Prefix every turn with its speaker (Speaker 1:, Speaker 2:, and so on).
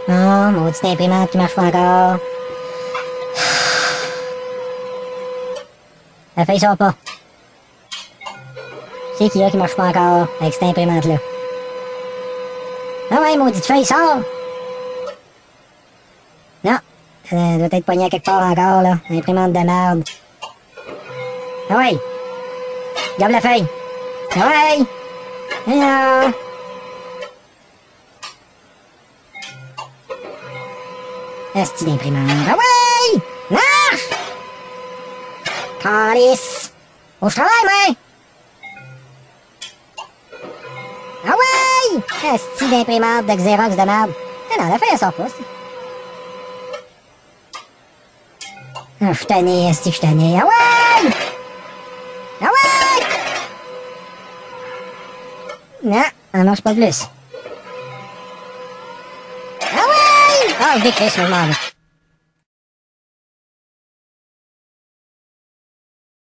Speaker 1: Non, maudite imprimante qui marche pas encore. La feuille sort pas. C'est qui marche pas encore avec cette imprimante-là? Ah ouais, maudite feuille, sort! Non, elle doit être poignée à quelque part encore, là. Imprimante de merde. Ah ouais! Garde la feuille! Ah ouais! Non! Esti d'imprimante. Ah ouais! Marche! Calice! Où je travaille, moi! Ah ouais! Esti d'imprimante de Xerox de merde. Ah non, la feuille, elle sort pas, ah, je suis tanné, esti, je suis tanné. Ah ouais! Ah ouais! Non, elle marche pas plus. Ah ouais! Ah, je décris, je m'en vais.